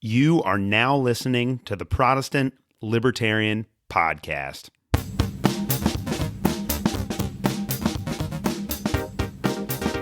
You are now listening to the Protestant Libertarian Podcast.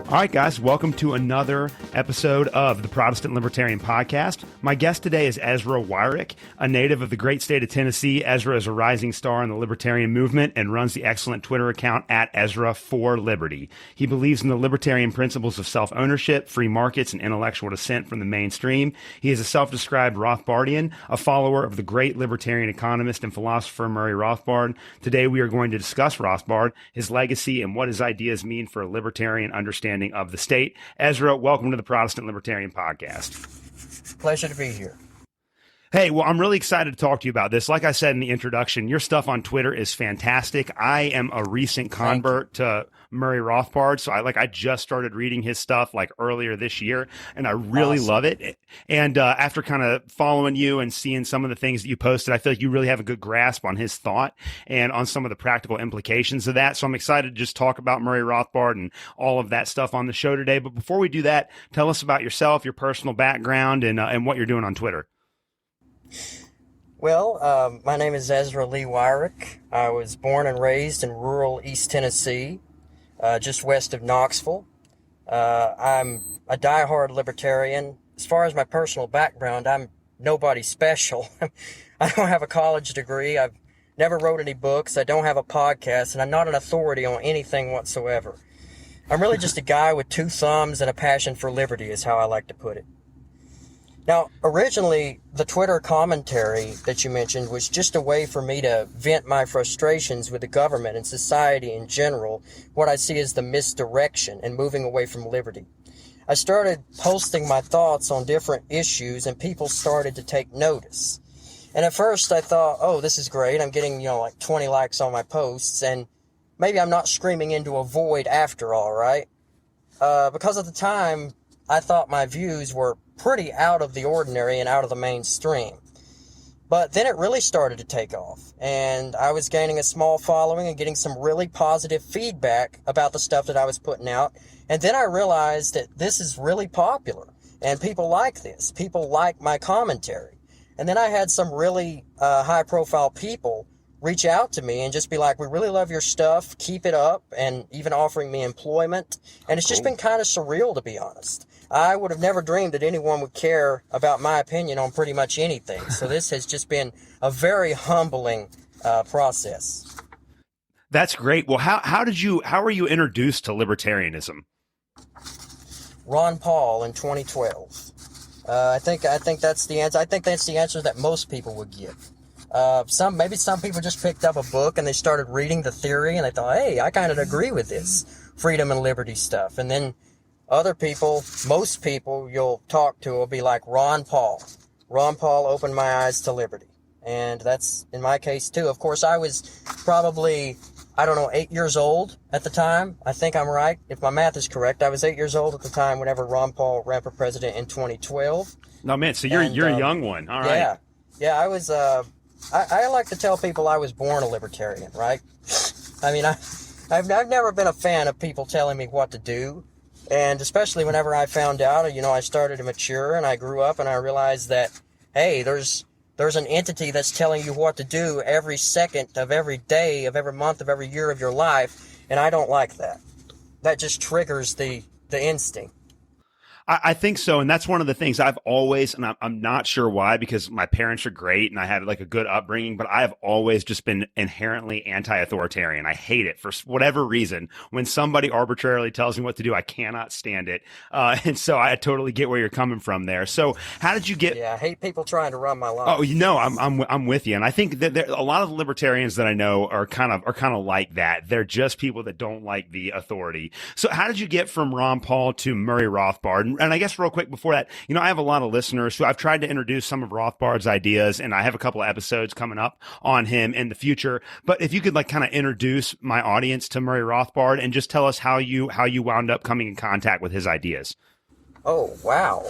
All right, guys, welcome to another episode of the Protestant Libertarian Podcast. My guest today is Ezra Wyrick, a native of the great state of Tennessee. Ezra is a rising star in the libertarian movement and runs the excellent Twitter account at Ezra for Liberty. He believes in the libertarian principles of self-ownership, free markets, and intellectual dissent from the mainstream. He is a self-described Rothbardian, a follower of the great libertarian economist and philosopher Murray Rothbard. Today, we are going to discuss Rothbard, his legacy, and what his ideas mean for a libertarian understanding of the state. Ezra, welcome to the Protestant Libertarian Podcast. Pleasure to be here. Hey, well, I'm really excited to talk to you about this. Like I said in the introduction, your stuff on Twitter is fantastic. I am a recent convert to Murray Rothbard, so I just started reading his stuff earlier this year, and I really love it. And after kind of following you and seeing some of the things that you posted, I feel like you really have a good grasp on his thought and on some of the practical implications of that. So I'm excited to just talk about Murray Rothbard and all of that stuff on the show today. But before we do that, tell us about yourself, your personal background, and what you're doing on Twitter. Well, my name is Ezra Lee Wyrick. I was born and raised in rural East Tennessee, just west of Knoxville. I'm a diehard libertarian. As far as my personal background, I'm nobody special. I don't have a college degree. I've never wrote any books. I don't have a podcast, and I'm not an authority on anything whatsoever. I'm really just a guy with two thumbs and a passion for liberty is how I like to put it. Now, originally, the Twitter commentary that you mentioned was just a way for me to vent my frustrations with the government and society in general, what I see as the misdirection and moving away from liberty. I started posting my thoughts on different issues, and people started to take notice. And at first, I thought, oh, this is great. I'm getting, 20 likes on my posts, and maybe I'm not screaming into a void after all, right? Because at the time, I thought my views were pretty out of the ordinary and out of the mainstream. But then it really started to take off, and I was gaining a small following and getting some really positive feedback about the stuff that I was putting out. And then I realized that this is really popular, and people like this. People like my commentary. And then I had some really high-profile people reach out to me and just be like, we really love your stuff, keep it up, and even offering me employment. And it's just been kind of surreal, to be honest. I would have never dreamed that anyone would care about my opinion on pretty much anything. So this has just been a very humbling process. That's great. Well, how were you introduced to libertarianism? Ron Paul in 2012. I think that's the answer. I think that's the answer that most people would give. Some people just picked up a book and they started reading the theory and they thought, hey, I kind of agree with this freedom and liberty stuff. And then other people, most people you'll talk to will be like Ron Paul. Ron Paul opened my eyes to liberty. And that's in my case too. Of course, I was probably, 8 years old at the time. I think I'm right. If my math is correct, I was 8 years old at the time whenever Ron Paul ran for president in 2012. No, man, so you're a young one. All right. Yeah, I was, I like to tell people I was born a libertarian, right? I mean, I've never been a fan of people telling me what to do. And especially whenever I found out, I started to mature and I grew up and I realized that, hey, there's an entity that's telling you what to do every second of every day, of every month, of every year of your life. And I don't like that. That just triggers the instinct. I think so. And that's one of the things I've always, and I'm not sure why, because my parents are great and I had a good upbringing, but I've always just been inherently anti-authoritarian. I hate it for whatever reason. When somebody arbitrarily tells me what to do, I cannot stand it. And so I totally get where you're coming from there. So how did you get? Yeah, I hate people trying to run my life. Oh, I'm with you. And I think that a lot of the libertarians that I know are kind of like that. They're just people that don't like the authority. So how did you get from Ron Paul to Murray Rothbard? And I guess real quick before that, I have a lot of listeners who I've tried to introduce some of Rothbard's ideas, and I have a couple of episodes coming up on him in the future. But if you could kind of introduce my audience to Murray Rothbard and just tell us how you wound up coming in contact with his ideas. Oh, wow.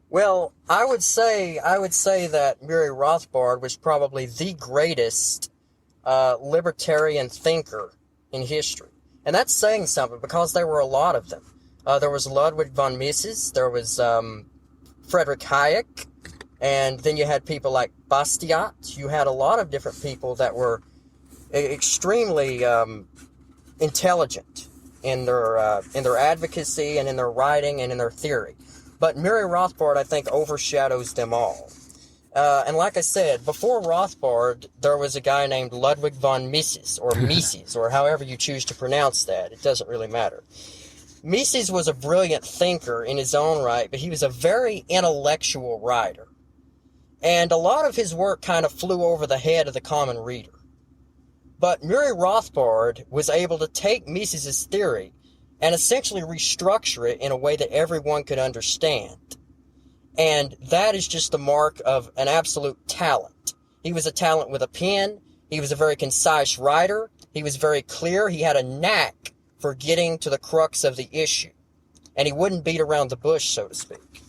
Well, I would say that Murray Rothbard was probably the greatest libertarian thinker in history. And that's saying something because there were a lot of them. There was Ludwig von Mises. There was Friedrich Hayek, and then you had people like Bastiat. You had a lot of different people that were extremely intelligent in their advocacy and in their writing and in their theory. But Murray Rothbard, I think, overshadows them all. And like I said, before Rothbard, there was a guy named Ludwig von Mises, or Mises, or however you choose to pronounce that. It doesn't really matter. Mises was a brilliant thinker in his own right, but he was a very intellectual writer. And a lot of his work kind of flew over the head of the common reader. But Murray Rothbard was able to take Mises's theory and essentially restructure it in a way that everyone could understand. And that is just the mark of an absolute talent. He was a talent with a pen. He was a very concise writer. He was very clear. He had a knack for getting to the crux of the issue. And he wouldn't beat around the bush, so to speak.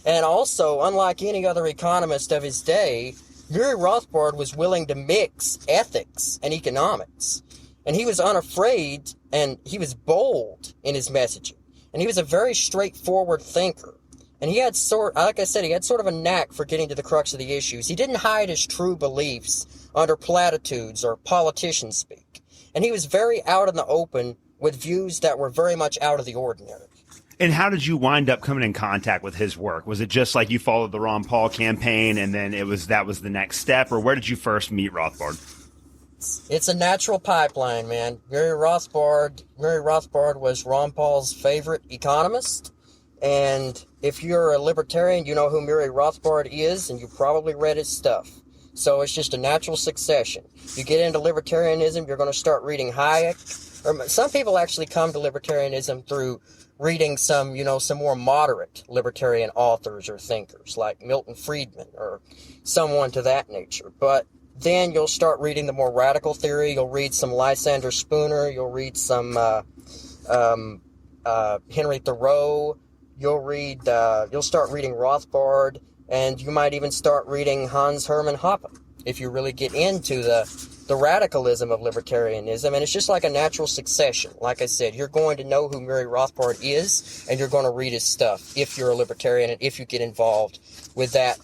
And also, unlike any other economist of his day, Murray Rothbard was willing to mix ethics and economics. And he was unafraid, and he was bold in his messaging. And he was a very straightforward thinker. And he had like I said, he had sort of a knack for getting to the crux of the issues. He didn't hide his true beliefs under platitudes or politician speak. And he was very out in the open with views that were very much out of the ordinary. And how did you wind up coming in contact with his work? Was it just like you followed the Ron Paul campaign and then that was the next step? Or where did you first meet Rothbard? It's a natural pipeline, man. Murray Rothbard was Ron Paul's favorite economist. And if you're a libertarian, you know who Murray Rothbard is, and you probably read his stuff. So it's just a natural succession. You get into libertarianism, you're going to start reading Hayek. Or some people actually come to libertarianism through reading some more moderate libertarian authors or thinkers, like Milton Friedman or someone to that nature. But then you'll start reading the more radical theory. You'll read some Lysander Spooner. You'll read some Henry Thoreau. You'll start reading Rothbard, and you might even start reading Hans Hermann Hoppe if you really get into the radicalism of libertarianism. And it's just like a natural succession. Like I said, you're going to know who Murray Rothbard is, and you're going to read his stuff if you're a libertarian and if you get involved with that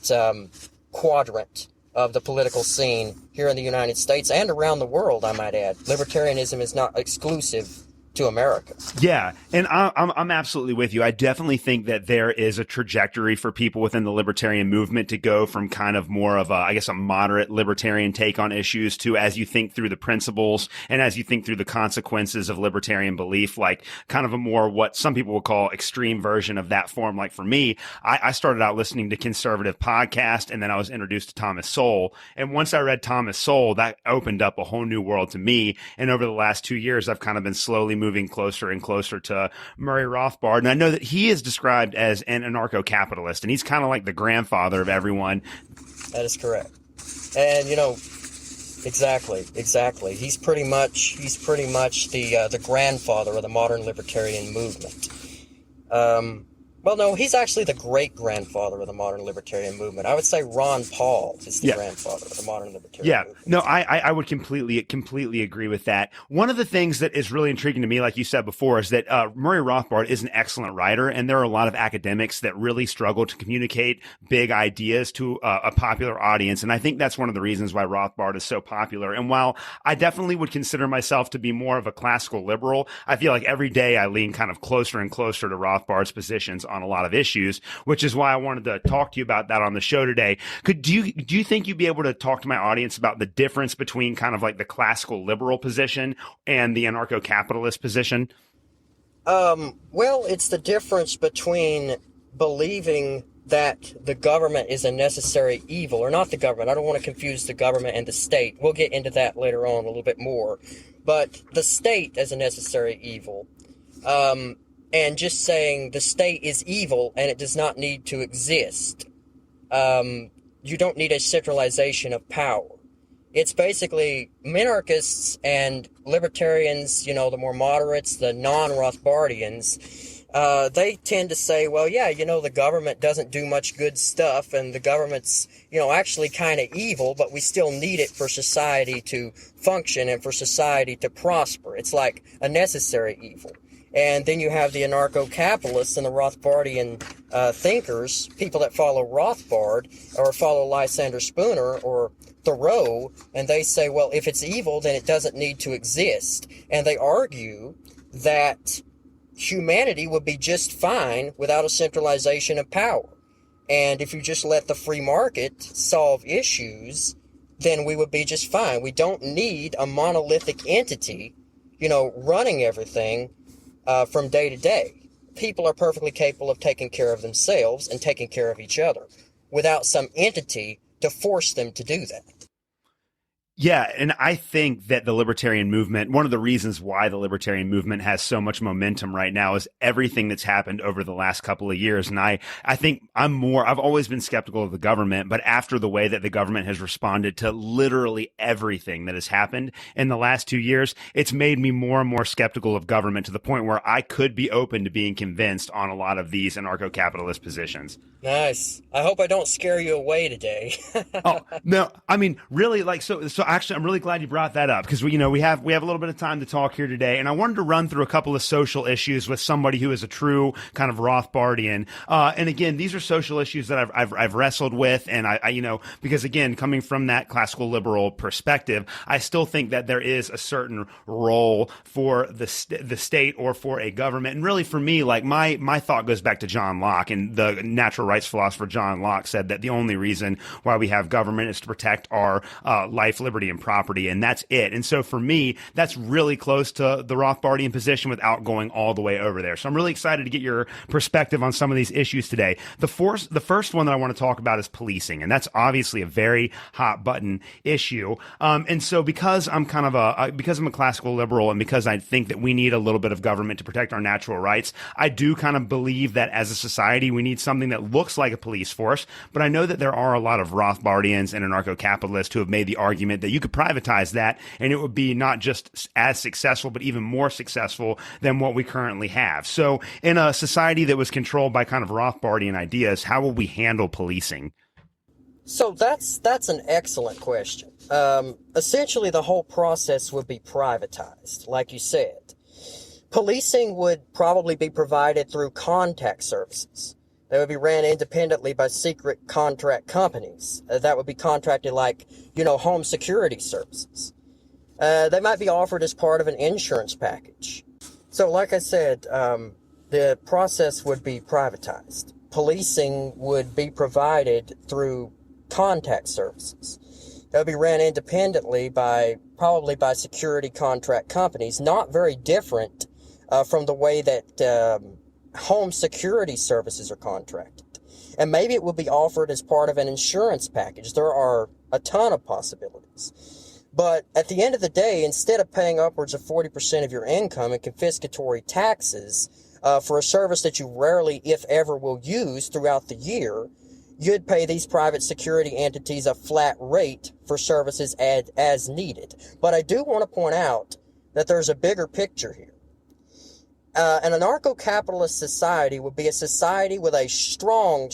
quadrant of the political scene here in the United States and around the world, I might add. Libertarianism is not exclusive to America. Yeah, and I'm absolutely with you. I definitely think that there is a trajectory for people within the libertarian movement to go from kind of more of a moderate libertarian take on issues to, as you think through the principles and as you think through the consequences of libertarian belief, like kind of a more what some people would call extreme version of that form. Like for me, I started out listening to conservative podcasts, and then I was introduced to Thomas Sowell. And once I read Thomas Sowell, that opened up a whole new world to me. And over the last 2 years, I've kind of been slowly moving closer and closer to Murray Rothbard. And I know that he is described as an anarcho-capitalist, and he's kind of like the grandfather of everyone. That is correct. And, exactly. He's pretty much the grandfather of the modern libertarian movement. Well, no, he's actually the great-grandfather of the modern libertarian movement. I would say Ron Paul is the grandfather of the modern libertarian movement. No, I would completely agree with that. One of the things that is really intriguing to me, like you said before, is that Murray Rothbard is an excellent writer, and there are a lot of academics that really struggle to communicate big ideas to a popular audience, and I think that's one of the reasons why Rothbard is so popular. And while I definitely would consider myself to be more of a classical liberal, I feel like every day I lean kind of closer and closer to Rothbard's positions on a lot of issues, which is why I wanted to talk to you about that on the show today. Do you think you'd be able to talk to my audience about the difference between kind of like the classical liberal position and the anarcho-capitalist position? Well, it's the difference between believing that the government is a necessary evil, or not the government. I don't want to confuse the government and the state. We'll get into that later on a little bit more. But the state as a necessary evil, and just saying the state is evil and it does not need to exist. You don't need a centralization of power. It's basically minarchists and libertarians, the more moderates, the non-Rothbardians, they tend to say, well, yeah, the government doesn't do much good stuff, and the government's, actually kind of evil, but we still need it for society to function and for society to prosper. It's like a necessary evil. And then you have the anarcho-capitalists and the Rothbardian thinkers, people that follow Rothbard or follow Lysander Spooner or Thoreau, and they say, well, if it's evil, then it doesn't need to exist. And they argue that humanity would be just fine without a centralization of power. And if you just let the free market solve issues, then we would be just fine. We don't need a monolithic entity, running everything from day to day. People are perfectly capable of taking care of themselves and taking care of each other without some entity to force them to do that. Yeah, and I think that the libertarian movement, one of the reasons why the libertarian movement has so much momentum right now is everything that's happened over the last couple of years. And I think I've always been skeptical of the government, but after the way that the government has responded to literally everything that has happened in the last 2 years, it's made me more and more skeptical of government to the point where I could be open to being convinced on a lot of these anarcho-capitalist positions. Nice. I hope I don't scare you away today. Oh, no, I mean, really, so actually, I'm really glad you brought that up because we have a little bit of time to talk here today, and I wanted to run through a couple of social issues with somebody who is a true kind of Rothbardian. And again, these are social issues that I've wrestled with, and I because again, coming from that classical liberal perspective, I still think that there is a certain role for the state or for a government, and really for me, like my thought goes back to John Locke, and the natural rights philosopher John Locke said that the only reason why we have government is to protect our life, liberty, and property, and that's it. And so for me, that's really close to the Rothbardian position without going all the way over there. So I'm really excited to get your perspective on some of these issues today. The first one that I want to talk about is policing, and that's obviously a very hot button issue. And so because I'm because I'm a classical liberal, and because I think that we need a little bit of government to protect our natural rights, I do kind of believe that as a society we need something that looks like a police force. But I know that there are a lot of Rothbardians and anarcho-capitalists who have made the argument that you could privatize that and it would be not just as successful, but even more successful than what we currently have. So in a society that was controlled by kind of Rothbardian ideas, how will we handle policing? So that's an excellent question. Essentially, the whole process would be privatized, like you said. Policing would probably be provided through contact services. They would be ran independently by secret contract companies. That would be contracted like, home security services. They might be offered as part of an insurance package. So like I said, the process would be privatized. Policing would be provided through contact services. They would be ran independently probably by security contract companies, not very different from the way that home security services are contracted. And maybe it will be offered as part of an insurance package. There are a ton of possibilities. But at the end of the day, instead of paying upwards of 40% of your income in confiscatory taxes for a service that you rarely, if ever, will use throughout the year, you'd pay these private security entities a flat rate for services as needed. But I do want to point out that there's a bigger picture here. An anarcho-capitalist society would be a society with a strong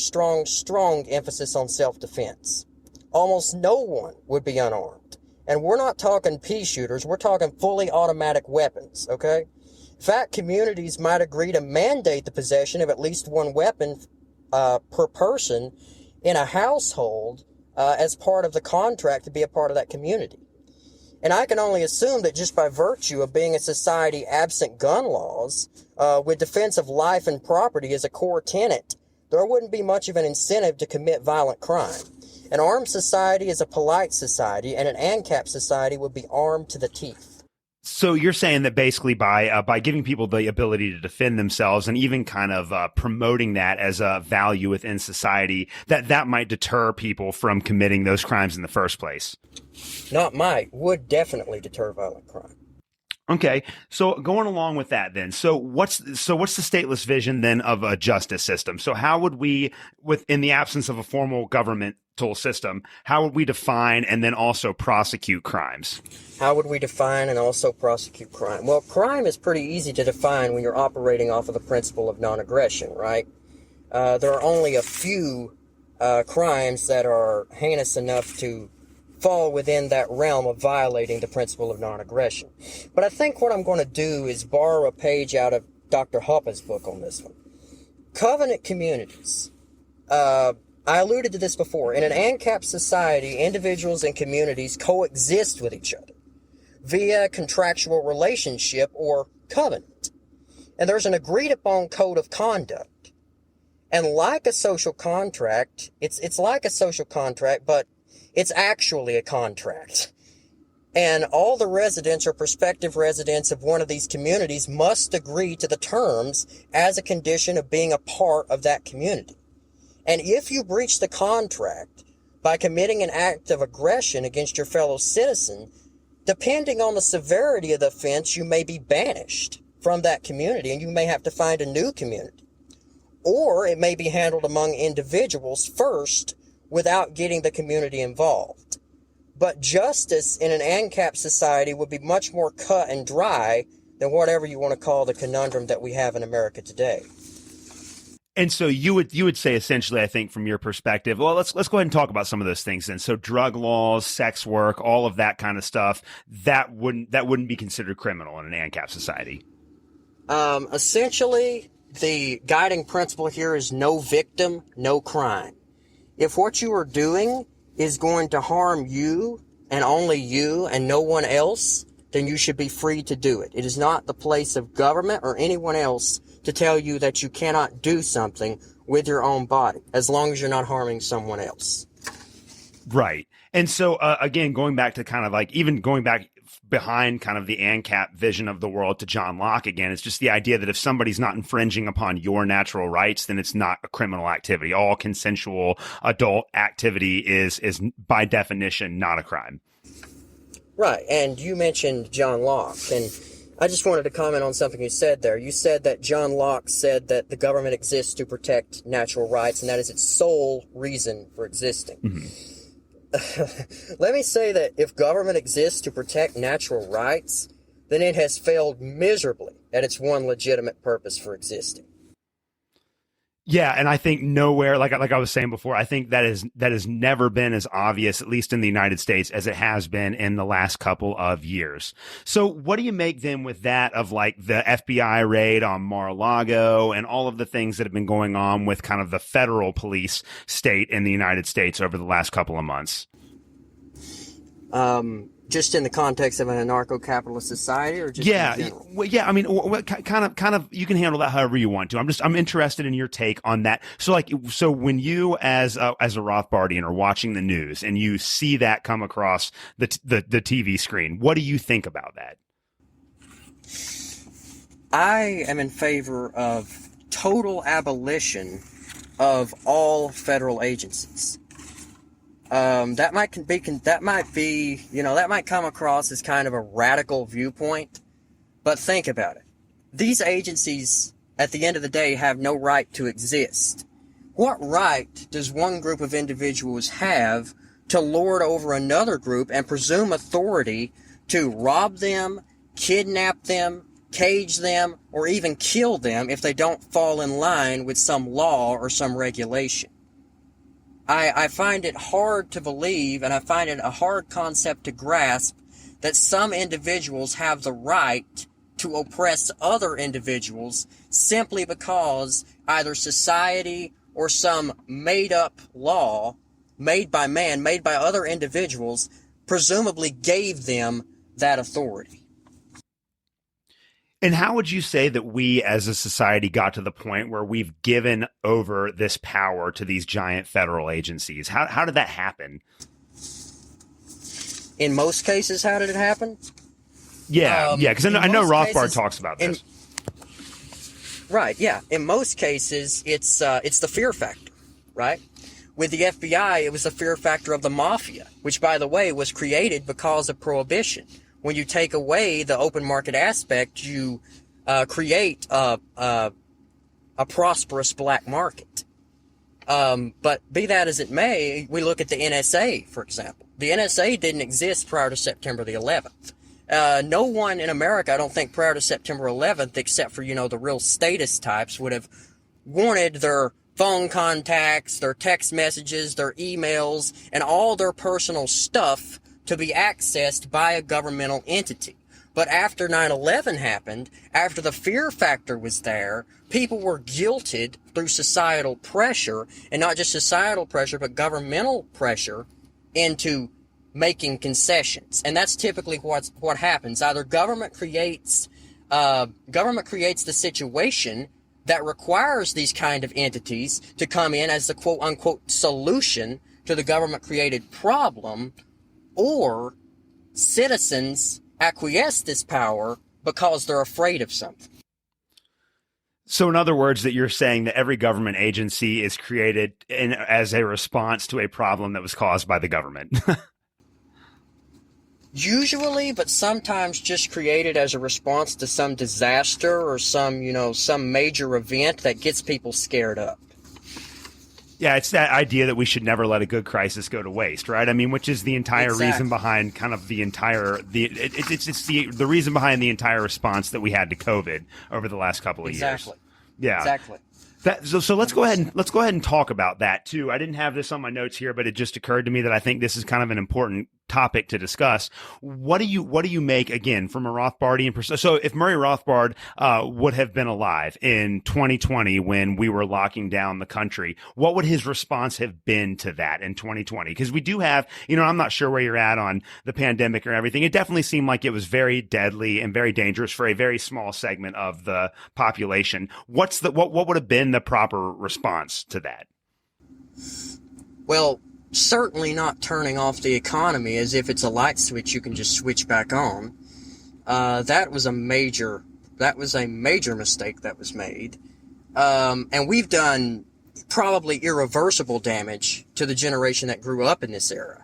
emphasis on self-defense. Almost no one would be unarmed. And we're not talking pea shooters, we're talking fully automatic weapons, okay? In fact, communities might agree to mandate the possession of at least one weapon per person in a household as part of the contract to be a part of that community. And I can only assume that just by virtue of being a society absent gun laws, with defense of life and property as a core tenet, there wouldn't be much of an incentive to commit violent crime. An armed society is a polite society, and an ANCAP society would be armed to the teeth. So you're saying that basically by giving people the ability to defend themselves and even kind of promoting that as a value within society, that might deter people from committing those crimes in the first place? Would definitely deter violent crime. Okay, so going along with that then, so what's the stateless vision then of a justice system? So how would we, in the absence of a formal governmental system, how would we define and then also prosecute crimes? How would we define and also prosecute crime? Well, crime is pretty easy to define when you're operating off of the principle of non-aggression, right? There are only a few crimes that are heinous enough to fall within that realm of violating the principle of non-aggression. But I think what I'm going to do is borrow a page out of Dr. Hoppe's book on this one. Covenant communities. I alluded to this before. In an ANCAP society, individuals and communities coexist with each other via contractual relationship or covenant. And there's an agreed upon code of conduct. And like a social contract, it's like a social contract, but it's actually a contract. And all the residents or prospective residents of one of these communities must agree to the terms as a condition of being a part of that community. And if you breach the contract by committing an act of aggression against your fellow citizen, depending on the severity of the offense, you may be banished from that community and you may have to find a new community. Or it may be handled among individuals first without getting the community involved. But justice in an ANCAP society would be much more cut and dry than whatever you want to call the conundrum that we have in America today. And so you would say essentially, I think, from your perspective, well, let's go ahead and talk about some of those things then. So drug laws, sex work, all of that kind of stuff, that wouldn't be considered criminal in an ANCAP society. Essentially, the guiding principle here is no victim, no crime. If what you are doing is going to harm you and only you and no one else, then you should be free to do it. It is not the place of government or anyone else to tell you that you cannot do something with your own body, as long as you're not harming someone else. Right. And so, again, going back to kind of like, even going back behind kind of the ANCAP vision of the world to John Locke again, it's just the idea that if somebody's not infringing upon your natural rights, then it's not a criminal activity. All consensual adult activity is by definition not a crime. Right. And you mentioned John Locke, and I just wanted to comment on something you said there. You said that John Locke said that the government exists to protect natural rights, and that is its sole reason for existing. Mm-hmm. Let me say that if government exists to protect natural rights, then it has failed miserably at its one legitimate purpose for existing. Yeah, and I think nowhere, like I was saying before, I think that has never been as obvious, at least in the United States, as it has been in the last couple of years. So what do you make then with that of like the FBI raid on Mar-a-Lago and all of the things that have been going on with kind of the federal police state in the United States over the last couple of months? Just in the context of an anarcho-capitalist society, or just in general? Well, yeah. I mean, kind of, you can handle that however you want to. I'm interested in your take on that. So when you, as a Rothbardian, are watching the news and you see that come across the TV screen, what do you think about that? I am in favor of total abolition of all federal agencies. That might come across as kind of a radical viewpoint, but think about it. These agencies, at the end of the day, have no right to exist. What right does one group of individuals have to lord over another group and presume authority to rob them, kidnap them, cage them, or even kill them if they don't fall in line with some law or some regulation? I find it hard to believe, and I find it a hard concept to grasp, that some individuals have the right to oppress other individuals simply because either society or some made-up law made by man, made by other individuals, presumably gave them that authority. And how would you say that we as a society got to the point where we've given over this power to these giant federal agencies? How did that happen? In most cases, how did it happen? Yeah, because I know Rothbard talks about this. Right, yeah. In most cases, it's the fear factor, right? With the FBI, it was the fear factor of the mafia, which, by the way, was created because of Prohibition. When you take away the open market aspect, you create a prosperous black market. But be that as it may, we look at the NSA, for example. The NSA didn't exist prior to September the 11th. No one in America, I don't think, prior to September 11th, except for, the real status types, would have wanted their phone contacts, their text messages, their emails, and all their personal stuff to be accessed by a governmental entity. But after 9/11 happened, after the fear factor was there, people were guilted through societal pressure, and not just societal pressure, but governmental pressure into making concessions. And that's typically what happens. Either government creates the situation that requires these kind of entities to come in as the quote-unquote solution to the government-created problem, or citizens acquiesce this power because they're afraid of something. So in other words, that you're saying that every government agency is created as a response to a problem that was caused by the government. Usually, but sometimes just created as a response to some disaster or some major event that gets people scared up. Yeah, it's that idea that we should never let a good crisis go to waste, right? I mean, which is the entire reason behind kind of the reason behind the entire response that we had to COVID over the last couple of years. Yeah, exactly. So let's go ahead and talk about that too. I didn't have this on my notes here, but it just occurred to me that I think this is kind of an important topic to discuss. What do you make, again, from a Rothbardian perspective? So if Murray Rothbard would have been alive in 2020 when we were locking down the country, what would his response have been to that in 2020? Because we do have, I'm not sure where you're at on the pandemic or everything. It definitely seemed like it was very deadly and very dangerous for a very small segment of the population. What would have been the proper response to that? Well, certainly not turning off the economy as if it's a light switch you can just switch back on. That was a major mistake that was made. And we've done probably irreversible damage to the generation that grew up in this era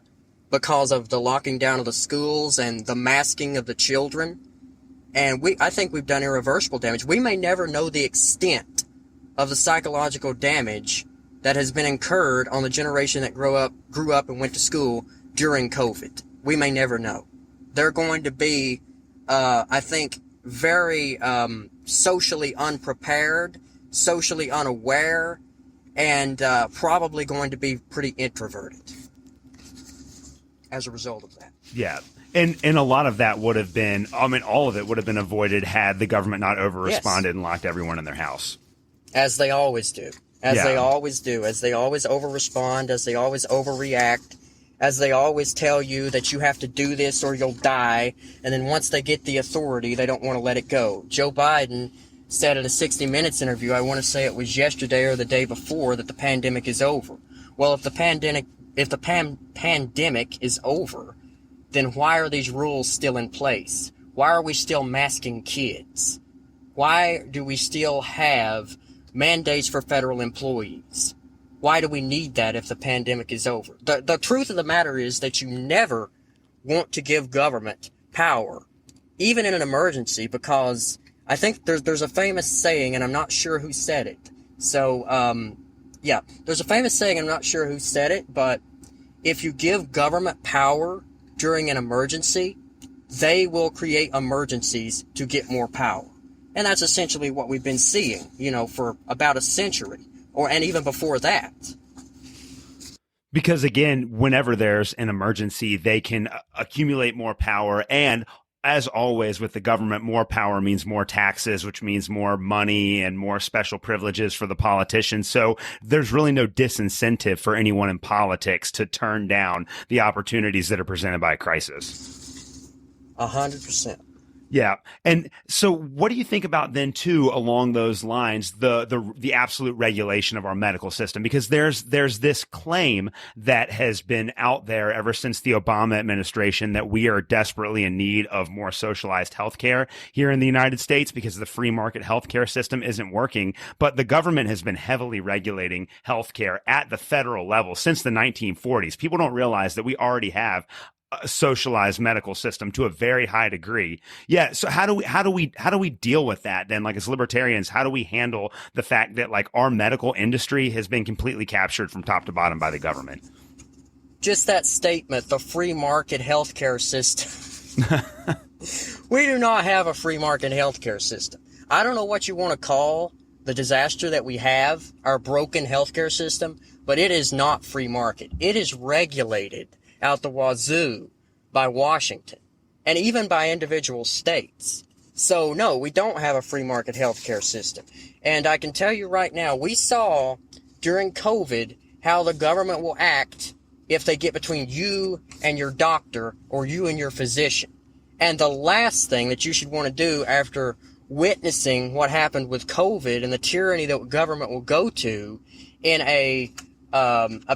because of the locking down of the schools and the masking of the children. And I think we've done irreversible damage. We may never know the extent of the psychological damage that has been incurred on the generation that grew up and went to school during COVID. We may never know. They're going to be, I think, very socially unprepared, socially unaware, and probably going to be pretty introverted as a result of that. Yeah. And a lot of that would have been, all of it would have been avoided had the government not over-responded and locked everyone in their house. As they always do. As they always do. As they always over-respond, as they always overreact, as they always tell you that you have to do this or you'll die, and then once they get the authority, they don't want to let it go. Joe Biden said at a 60 Minutes interview, I want to say it was yesterday or the day before, that the pandemic is over. Well, if the pandemic is over, then why are these rules still in place? Why are we still masking kids? Why do we still have mandates for federal employees? Why do we need that if the pandemic is over? The truth of the matter is that you never want to give government power, even in an emergency, because I think there's a famous saying, and I'm not sure who said it. So, there's a famous saying, I'm not sure who said it, but if you give government power during an emergency, they will create emergencies to get more power. And that's essentially what we've been seeing, for about a century, and even before that. Because again, whenever there's an emergency, they can accumulate more power. And as always with the government, more power means more taxes, which means more money and more special privileges for the politicians. So there's really no disincentive for anyone in politics to turn down the opportunities that are presented by a crisis. 100%. Yeah. And so what do you think about then too, along those lines, the absolute regulation of our medical system? Because there's this claim that has been out there ever since the Obama administration that we are desperately in need of more socialized healthcare here in the United States because the free market healthcare system isn't working. But the government has been heavily regulating healthcare at the federal level since the 1940s. People don't realize that we already have a socialized medical system to a very high degree. Yeah. So how do we deal with that then? Like as libertarians, how do we handle the fact that like our medical industry has been completely captured from top to bottom by the government? Just that statement, the free market healthcare system. We do not have a free market healthcare system. I don't know what you want to call the disaster that we have, our broken healthcare system, but it is not free market. It is regulated out the wazoo by Washington. and even by individual states. So no, we don't have a free market healthcare system. And I can tell you right now, we saw during COVID how the government will act if they get between you and your doctor or you and your physician. And the last thing that you should want to do after witnessing what happened with COVID and the tyranny that government will go to in a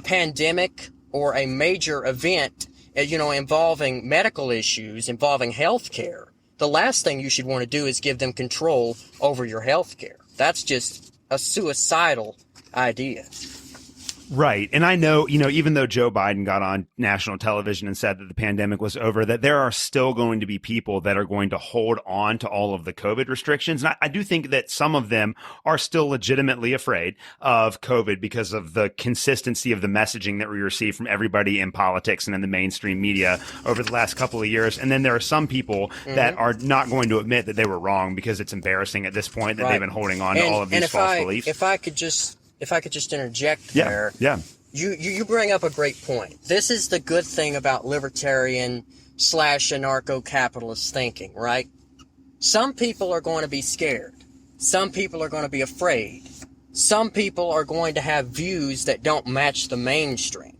pandemic or a major event, involving medical issues, involving healthcare, the last thing you should want to do is give them control over your healthcare. That's just a suicidal idea. Right. And I know, even though Joe Biden got on national television and said that the pandemic was over, that there are still going to be people that are going to hold on to all of the COVID restrictions. And I do think that some of them are still legitimately afraid of COVID because of the consistency of the messaging that we receive from everybody in politics and in the mainstream media over the last couple of years. And then there are some people that are not going to admit that they were wrong because it's embarrassing at this point that they've been holding on to all of these false beliefs. If I could just interject there. Yeah. You bring up a great point. This is the good thing about libertarian / anarcho-capitalist thinking, right? Some people are going to be scared. Some people are going to be afraid. Some people are going to have views that don't match the mainstream.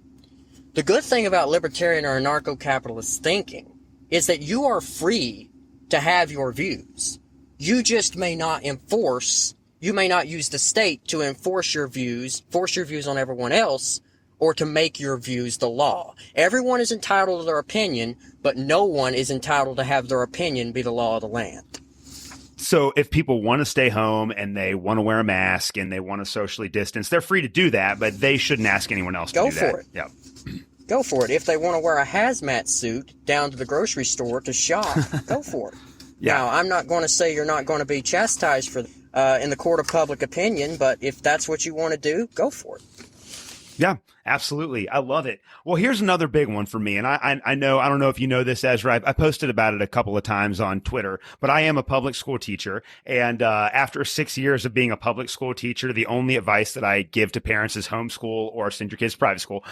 The good thing about libertarian or anarcho-capitalist thinking is that you are free to have your views. You just may not You may not use the state to enforce your views, force your views on everyone else, or to make your views the law. Everyone is entitled to their opinion, but no one is entitled to have their opinion be the law of the land. So if people want to stay home and they want to wear a mask and they want to socially distance, they're free to do that, but they shouldn't ask anyone else to do that. Go for it. Yeah. Go for it. If they want to wear a hazmat suit down to the grocery store to shop, go for it. Yeah. Now, I'm not going to say you're not going to be chastised for in the court of public opinion, but if that's what you want to do, go for it. Yeah, absolutely. I love it. Well, here's another big one for me. And I don't know if you know this, Ezra. I posted about it a couple of times on Twitter, but I am a public school teacher. And after 6 years of being a public school teacher, the only advice that I give to parents is homeschool or send your kids to private school.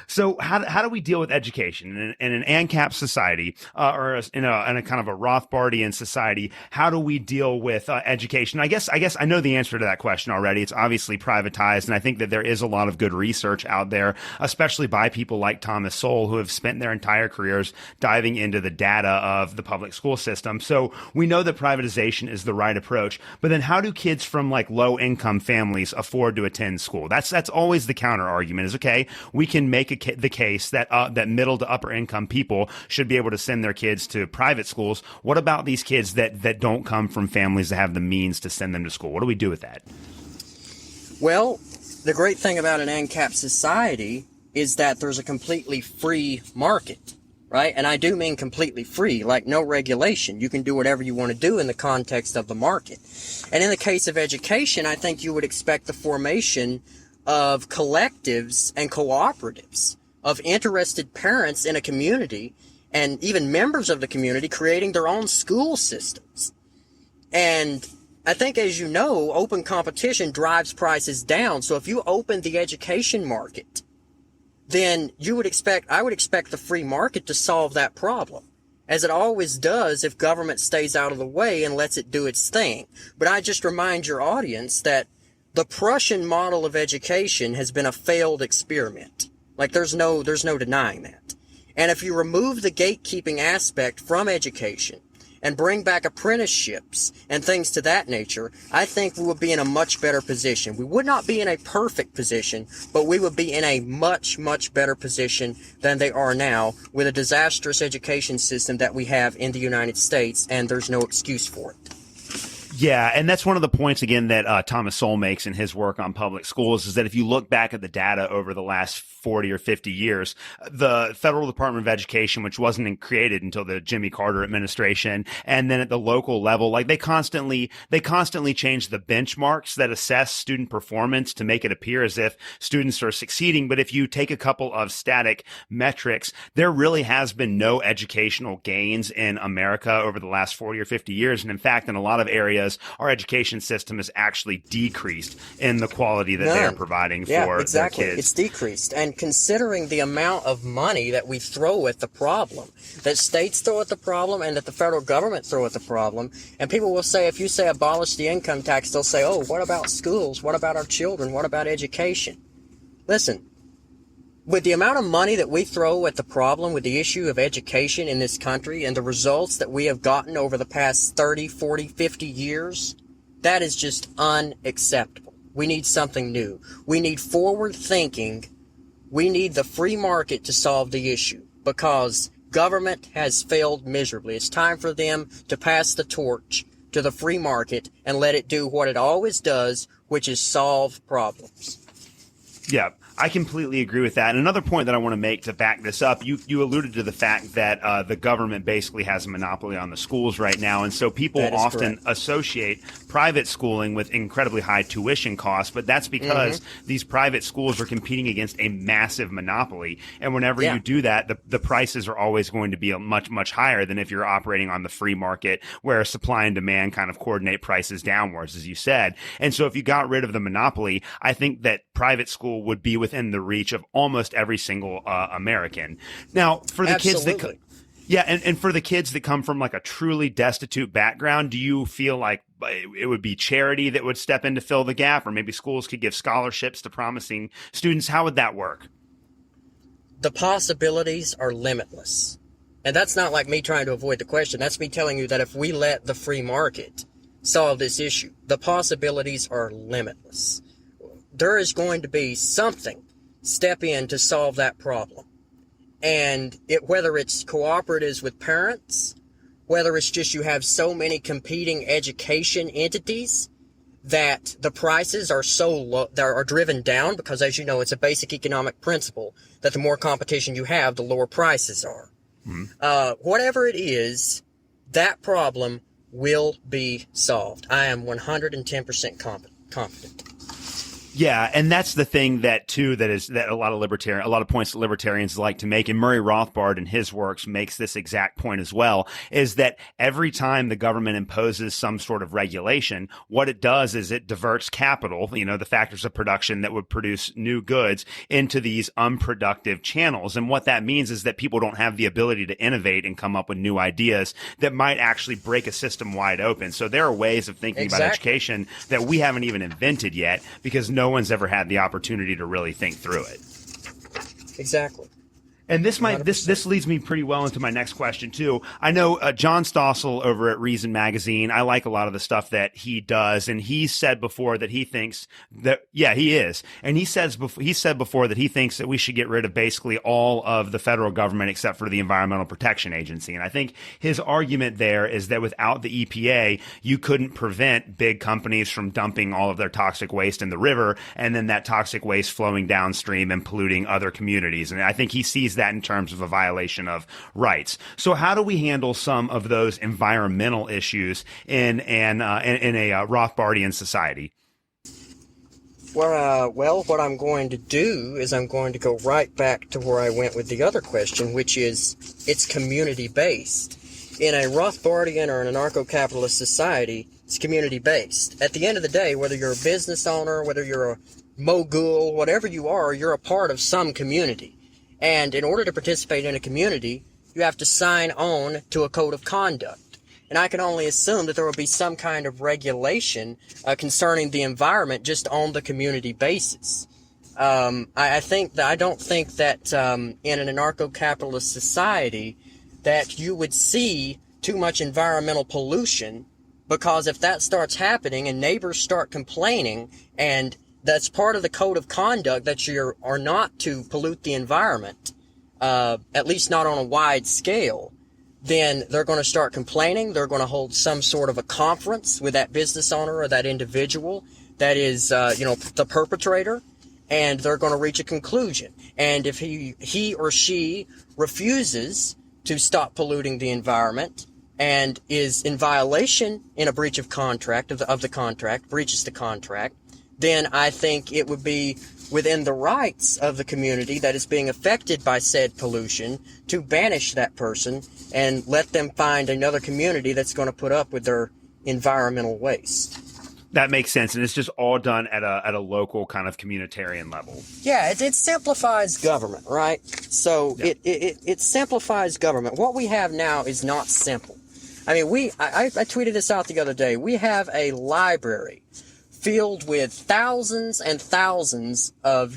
So how do we deal with education in an ANCAP society or in a kind of a Rothbardian society? How do we deal with education? I guess I know the answer to that question already. It's obviously privatized. And I think that there is a lot of good research out there, especially by people like Thomas Sowell, who have spent their entire careers diving into the data of the public school system. So we know that privatization is the right approach. But then how do kids from like low income families afford to attend school? That's always the counter argument is, okay, we can make the case that that middle to upper income people should be able to send their kids to private schools. What about these kids that don't come from families that have the means to send them to school? What do we do with that? Well, the great thing about an ANCAP society is that there's a completely free market, right? And I do mean completely free, like no regulation. You can do whatever you want to do in the context of the market. And in the case of education, I think you would expect the formation of collectives and cooperatives of interested parents in a community and even members of the community creating their own school systems. And I think, as you know, open competition drives prices down. So if you open the education market, then I would expect the free market to solve that problem, as it always does if government stays out of the way and lets it do its thing. But I just remind your audience that the Prussian model of education has been a failed experiment. Like there's no denying that. And if you remove the gatekeeping aspect from education and bring back apprenticeships and things to that nature, I think we would be in a much better position. We would not be in a perfect position, but we would be in a much, much better position than they are now with a disastrous education system that we have in the United States, and there's no excuse for it. Yeah, and that's one of the points, again, that Thomas Sowell makes in his work on public schools, is that if you look back at the data over the last 40 or 50 years, the Federal Department of Education, which wasn't created until the Jimmy Carter administration, and then at the local level, like they constantly change the benchmarks that assess student performance to make it appear as if students are succeeding. But if you take a couple of static metrics, there really has been no educational gains in America over the last 40 or 50 years. And in fact, in a lot of areas, areas, our education system has actually decreased in the quality that they're providing for exactly. their kids. It's decreased. And considering the amount of money that we throw at the problem, that states throw at the problem and that the federal government throw at the problem, and people will say, if you say abolish the income tax, they'll say, oh, what about schools? What about our children? What about education? Listen, with the amount of money that we throw at the problem with the issue of education in this country and the results that we have gotten over the past 30, 40, 50 years, that is just unacceptable. We need something new. We need forward thinking. We need the free market to solve the issue because government has failed miserably. It's time for them to pass the torch to the free market and let it do what it always does, which is solve problems. Yeah, I completely agree with that. And another point that I want to make to back this up, you alluded to the fact that the government basically has a monopoly on the schools right now. And so people often associate private schooling with incredibly high tuition costs. But that's because these private schools are competing against a massive monopoly. And whenever you do that, the prices are always going to be much, much higher than if you're operating on the free market where supply and demand kind of coordinate prices downwards, as you said. And so if you got rid of the monopoly, I think that private school would be within the reach of almost every single American. Now, for the kids that and for the kids that come from like a truly destitute background, do you feel like it would be charity that would step in to fill the gap, or maybe schools could give scholarships to promising students? How would that work? The possibilities are limitless. And that's not like me trying to avoid the question. That's me telling you that if we let the free market solve this issue, the possibilities are limitless. There is going to be something step in to solve that problem. And whether it's cooperatives with parents, whether it's just you have so many competing education entities that the prices are so low, that are driven down, because as you know, it's a basic economic principle that the more competition you have, the lower prices are. Whatever it is, that problem will be solved. I am 110% confident. Yeah, and that's the thing that a lot of points that libertarians like to make, and Murray Rothbard in his works makes this exact point as well, is that every time the government imposes some sort of regulation, what it does is it diverts capital, the factors of production that would produce new goods, into these unproductive channels. And what that means is that people don't have the ability to innovate and come up with new ideas that might actually break a system wide open. So there are ways of thinking about education that we haven't even invented yet, because no one's ever had the opportunity to really think through it. Exactly. And this leads me pretty well into my next question too. I know John Stossel over at Reason Magazine, I like a lot of the stuff that he does, and he said before that he thinks that he is, and he said before that he thinks that we should get rid of basically all of the federal government except for the Environmental Protection Agency. And I think his argument there is that without the EPA, you couldn't prevent big companies from dumping all of their toxic waste in the river, and then that toxic waste flowing downstream and polluting other communities. And I think he sees that in terms of a violation of rights. So how do we handle some of those environmental issues in a Rothbardian society? Well, what I'm going to do is I'm going to go right back to where I went with the other question, which is it's community-based. In a Rothbardian or an anarcho-capitalist society, it's community-based. At the end of the day, whether you're a business owner, whether you're a mogul, whatever you are, you're a part of some community. And in order to participate in a community, you have to sign on to a code of conduct. And I can only assume that there will be some kind of regulation concerning the environment just on the community basis. I don't think that in an anarcho-capitalist society that you would see too much environmental pollution, because if that starts happening and neighbors start complaining, and that's part of the code of conduct that you are not to pollute the environment, at least not on a wide scale, then they're going to start complaining. They're going to hold some sort of a conference with that business owner or that individual that is, the perpetrator, and they're going to reach a conclusion. And if he or she refuses to stop polluting the environment and is in violation in a breach of contract, of the contract, breaches the contract, then I think it would be within the rights of the community that is being affected by said pollution to banish that person and let them find another community that's going to put up with their environmental waste. That makes sense, and it's just all done at a local kind of communitarian level. Yeah, it simplifies government, right? So Yeah. it simplifies government. What we have now is not simple. I mean, I tweeted this out the other day. We have a library filled with thousands and thousands of,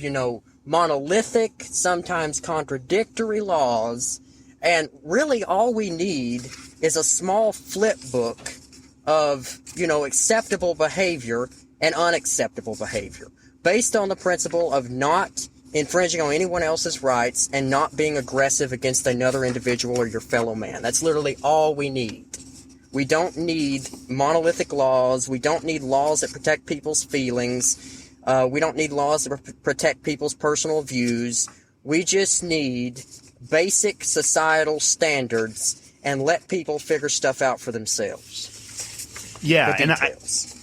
monolithic, sometimes contradictory laws, and really all we need is a small flip book of, acceptable behavior and unacceptable behavior, based on the principle of not infringing on anyone else's rights and not being aggressive against another individual or your fellow man. That's literally all we need. We don't need monolithic laws. We don't need laws that protect people's feelings. We don't need laws that protect people's personal views. We just need basic societal standards and let people figure stuff out for themselves. Yeah,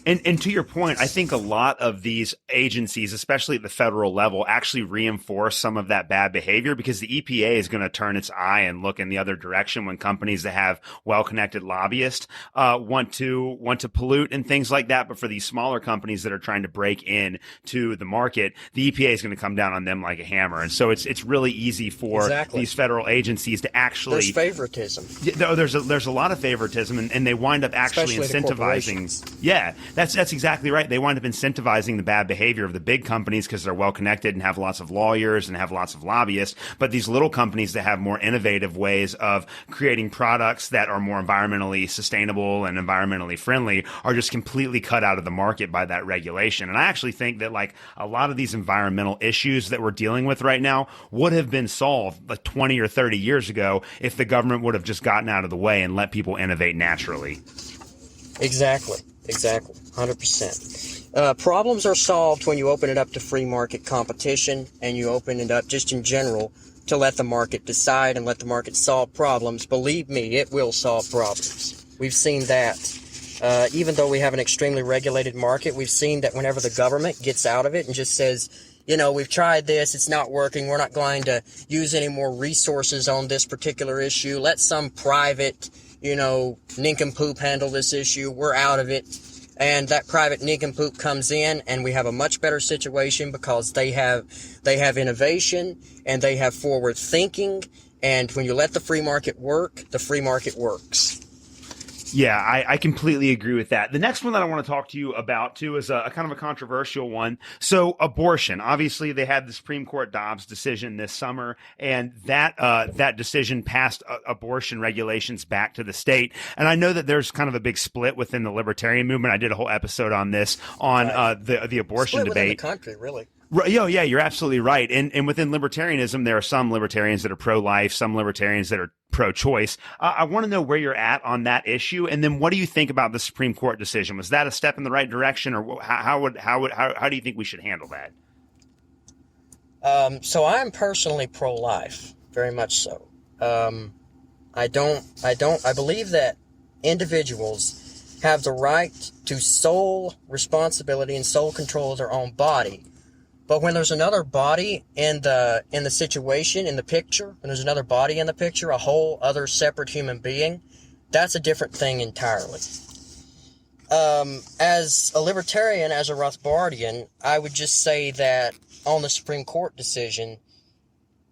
and to your point, I think a lot of these agencies, especially at the federal level, actually reinforce some of that bad behavior, because the EPA is going to turn its eye and look in the other direction when companies that have well-connected lobbyists want to pollute and things like that. But for these smaller companies that are trying to break in to the market, the EPA is going to come down on them like a hammer. And so it's really easy for these federal agencies to actually— There's favoritism. There's a lot of favoritism, and they wind up actually incentivizing— Yeah. That's exactly right. They wind up incentivizing the bad behavior of the big companies because they're well connected and have lots of lawyers and have lots of lobbyists. But these little companies that have more innovative ways of creating products that are more environmentally sustainable and environmentally friendly are just completely cut out of the market by that regulation. And I actually think that a lot of these environmental issues that we're dealing with right now would have been solved 20 or 30 years ago if the government would have just gotten out of the way and let people innovate naturally. Exactly. 100%. Problems are solved when you open it up to free market competition, and you open it up just in general to let the market decide and let the market solve problems. Believe me, it will solve problems. We've seen that. Even though we have an extremely regulated market, we've seen that whenever the government gets out of it and just says, we've tried this, it's not working, we're not going to use any more resources on this particular issue, let some private nincompoop handle this issue, we're out of it. And that private nincompoop comes in, and we have a much better situation because they have innovation and they have forward thinking. And when you let the free market work, the free market works. Yeah, I completely agree with that. The next one that I want to talk to you about, too, is a kind of a controversial one. So abortion. Obviously, they had the Supreme Court Dobbs decision this summer, and that decision passed abortion regulations back to the state. And I know that there's kind of a big split within the libertarian movement. I did a whole episode on this, on the abortion split debate. Within the country, really. Yeah, you're absolutely right. And within libertarianism, there are some libertarians that are pro-life, some libertarians that are pro-choice. I want to know where you're at on that issue, and then what do you think about the Supreme Court decision? Was that a step in the right direction, or how do you think we should handle that? So I'm personally pro-life, very much so. I believe that individuals have the right to sole responsibility and sole control of their own body. But when there's another body in the situation, in the picture, when there's another body in the picture, a whole other separate human being, that's a different thing entirely. As a libertarian, as a Rothbardian, I would just say that on the Supreme Court decision,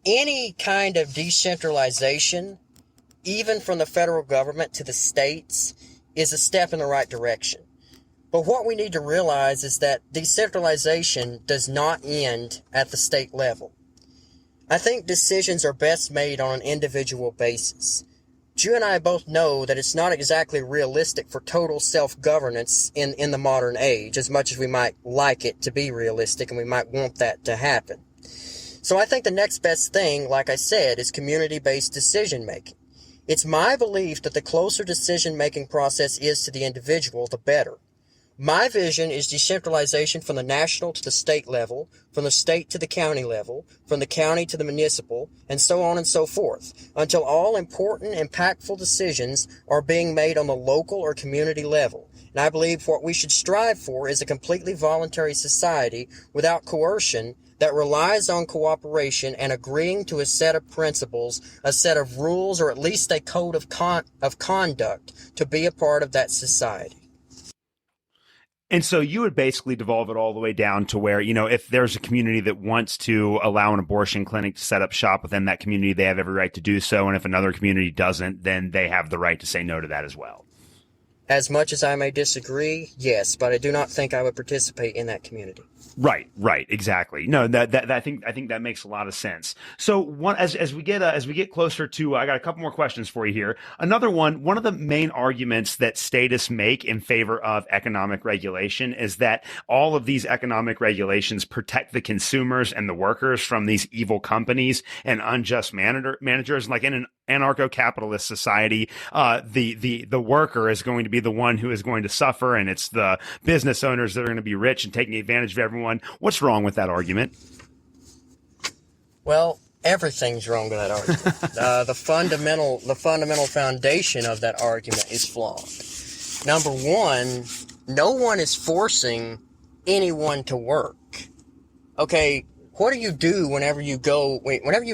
any kind of decentralization, even from the federal government to the states, is a step in the right direction. But what we need to realize is that decentralization does not end at the state level. I think decisions are best made on an individual basis. You and I both know that it's not exactly realistic for total self-governance in the modern age, as much as we might like it to be realistic and we might want that to happen. So I think the next best thing, like I said, is community-based decision-making. It's my belief that the closer decision-making process is to the individual, the better. My vision is decentralization from the national to the state level, from the state to the county level, from the county to the municipal, and so on and so forth, until all important, impactful decisions are being made on the local or community level. And I believe what we should strive for is a completely voluntary society without coercion that relies on cooperation and agreeing to a set of principles, a set of rules, or at least a code of conduct to be a part of that society. And so you would basically devolve it all the way down to where, if there's a community that wants to allow an abortion clinic to set up shop within that community, they have every right to do so. And if another community doesn't, then they have the right to say no to that as well. As much as I may disagree, yes, but I do not think I would participate in that community. Right, exactly. No, that I think that makes a lot of sense. So as we get closer to, I got a couple more questions for you here. Another one of the main arguments that statists make in favor of economic regulation is that all of these economic regulations protect the consumers and the workers from these evil companies and unjust managers. Like in an anarcho-capitalist society, the worker is going to be the one who is going to suffer, and it's the business owners that are going to be rich and taking advantage of everyone. What's wrong with that argument? Well, everything's wrong with that argument. The fundamental foundation of that argument is flawed. Number one, no one is forcing anyone to work. Okay, what do you do whenever you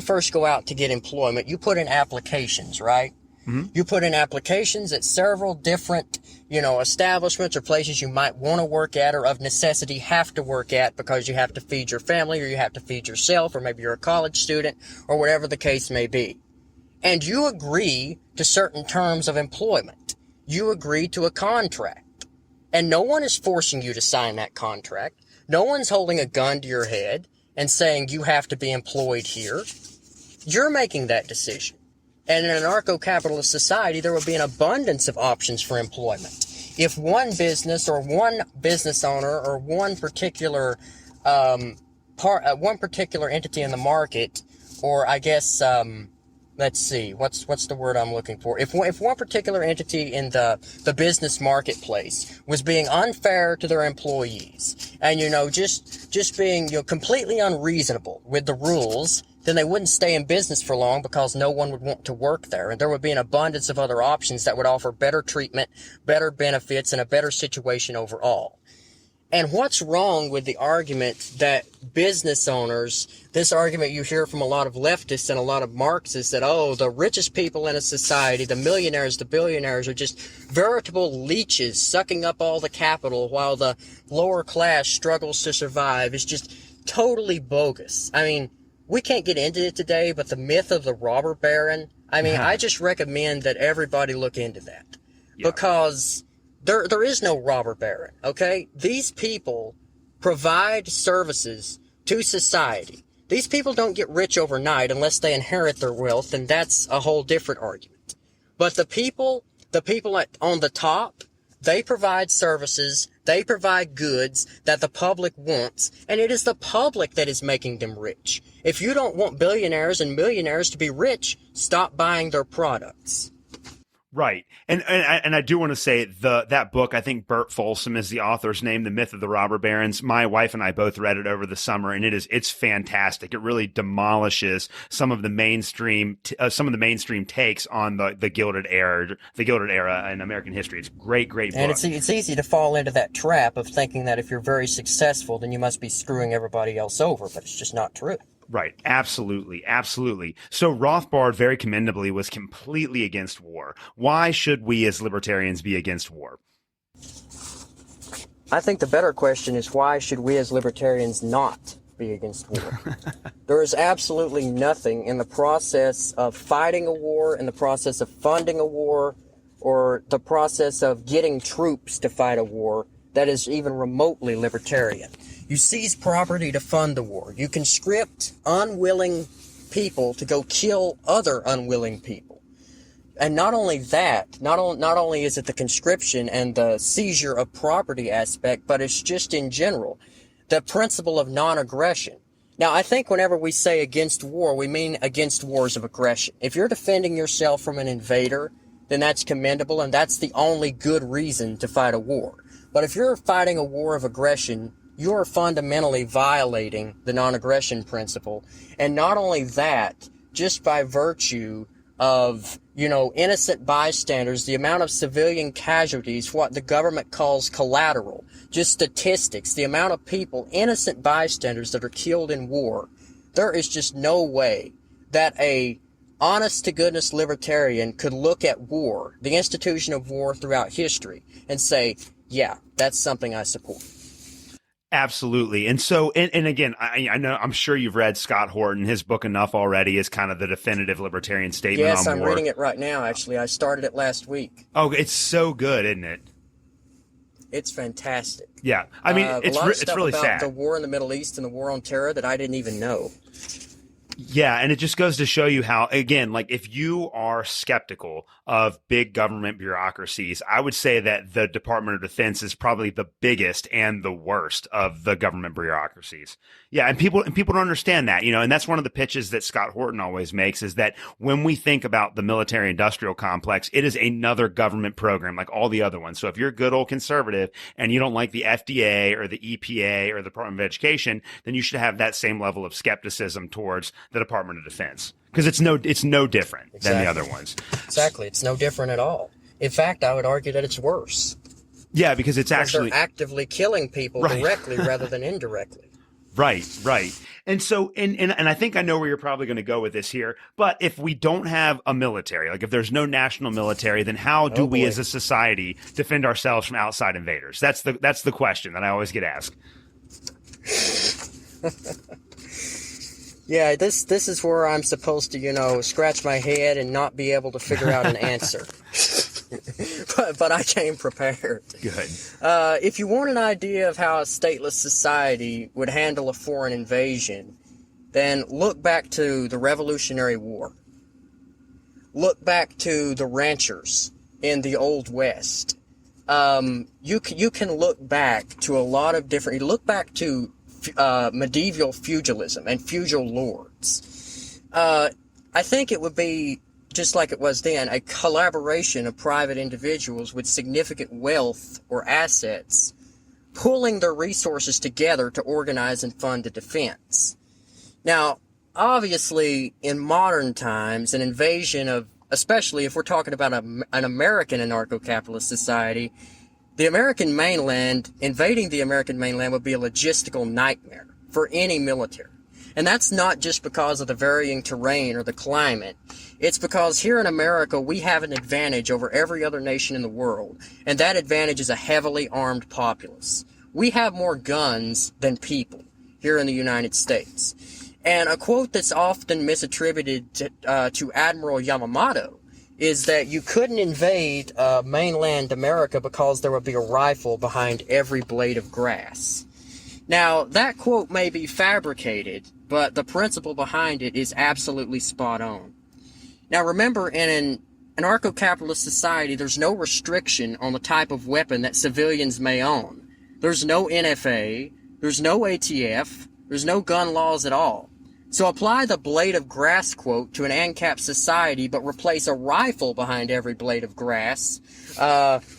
first go out to get employment? You put in applications, right? Mm-hmm. You put in applications at several different, establishments or places you might want to work at or of necessity have to work at because you have to feed your family or you have to feed yourself or maybe you're a college student or whatever the case may be. And you agree to certain terms of employment. You agree to a contract. And no one is forcing you to sign that contract. No one's holding a gun to your head and saying you have to be employed here. You're making that decision. And in an anarcho-capitalist society, there will be an abundance of options for employment. If one business or one business owner or one particular entity in the market, or I guess let's see, what's the word I'm looking for? If one particular entity in the business marketplace was being unfair to their employees, and just being completely unreasonable with the rules, then they wouldn't stay in business for long because no one would want to work there. And there would be an abundance of other options that would offer better treatment, better benefits, and a better situation overall. And what's wrong with the argument that business owners, this argument you hear from a lot of leftists and a lot of Marxists that, the richest people in a society, the millionaires, the billionaires are just veritable leeches sucking up all the capital while the lower class struggles to survive is just totally bogus. I mean, we can't get into it today, but the myth of the robber baron, I just recommend that everybody look into that. Yeah. Because there is no robber baron, okay? These people provide services to society. These people don't get rich overnight unless they inherit their wealth, and that's a whole different argument. But the people on the top, they provide services, they provide goods that the public wants, and it is the public that is making them rich. If you don't want billionaires and millionaires to be rich, stop buying their products. Right. And I do want to say that book, I think Bert Folsom is the author's name, The Myth of the Robber Barons. My wife and I both read it over the summer, and it's fantastic. It really demolishes some of the mainstream takes on the Gilded Era in American history. It's a great book. And it's easy to fall into that trap of thinking that if you're very successful, then you must be screwing everybody else over, but it's just not true. Right. Absolutely. So Rothbard, very commendably, was completely against war. Why should we as libertarians be against war? I think the better question is, why should we as libertarians not be against war? There is absolutely nothing in the process of fighting a war, in the process of funding a war, or the process of getting troops to fight a war that is even remotely libertarian. You seize property to fund the war. You conscript unwilling people to go kill other unwilling people. And not only that, not only is it the conscription and the seizure of property aspect, but it's just in general, the principle of non-aggression. Now, I think whenever we say against war, we mean against wars of aggression. If you're defending yourself from an invader, then that's commendable, and that's the only good reason to fight a war. But if you're fighting a war of aggression, you're fundamentally violating the non-aggression principle. And not only that, just by virtue of, innocent bystanders, the amount of civilian casualties, what the government calls collateral, just statistics, the amount of people, innocent bystanders that are killed in war, there is just no way that a honest-to-goodness libertarian could look at war, the institution of war throughout history, and say, yeah, that's something I support. Absolutely. And so, and again, I know, I'm sure you've read Scott Horton. His book Enough Already is kind of the definitive libertarian statement Yes, on I'm war. reading it right now, actually. I started it last week. Oh, it's so good, isn't it? It's fantastic. Yeah. I mean, a it's lot of it's stuff really about sad. the war in the Middle East and the war on terror that I didn't even know. Yeah, and it just goes to show you how, again, like if you are skeptical of big government bureaucracies, I would say that the Department of Defense is probably the biggest and the worst of the government bureaucracies. Yeah, and people don't understand that, and that's one of the pitches that Scott Horton always makes is that when we think about the military industrial complex, it is another government program like all the other ones. So if you're a good old conservative and you don't like the FDA or the EPA or the Department of Education, then you should have that same level of skepticism towards the Department of Defense because it's no different than the other ones. Exactly. It's no different at all. In fact, I would argue that it's worse. Yeah, because they're actively killing people directly rather than indirectly. Right. And so, and I think I know where you're probably going to go with this here, but if we don't have a military, like if there's no national military, then how do we as a society defend ourselves from outside invaders? That's the question that I always get asked. Yeah, this is where I'm supposed to, scratch my head and not be able to figure out an answer. but I came prepared. Good. If you want an idea of how a stateless society would handle a foreign invasion, then look back to the Revolutionary War. Look back to the ranchers in the Old West. You can look back to a lot of different. You look back to medieval feudalism and feudal lords. I think it would be, just like it was then, a collaboration of private individuals with significant wealth or assets pulling their resources together to organize and fund a defense. Now, obviously, in modern times, an invasion of, especially if we're talking about an American anarcho-capitalist society, the American mainland, invading the American mainland would be a logistical nightmare for any military. And that's not just because of the varying terrain or the climate. It's because here in America, we have an advantage over every other nation in the world. And that advantage is a heavily armed populace. We have more guns than people here in the United States. And a quote that's often misattributed to Admiral Yamamoto is that you couldn't invade mainland America because there would be a rifle behind every blade of grass. Now, that quote may be fabricated, but the principle behind it is absolutely spot on. Now, remember, in an anarcho-capitalist society, there's no restriction on the type of weapon that civilians may own. There's no NFA, there's no ATF, there's no gun laws at all. So apply the blade of grass quote to an ANCAP society, but replace a rifle behind every blade of grass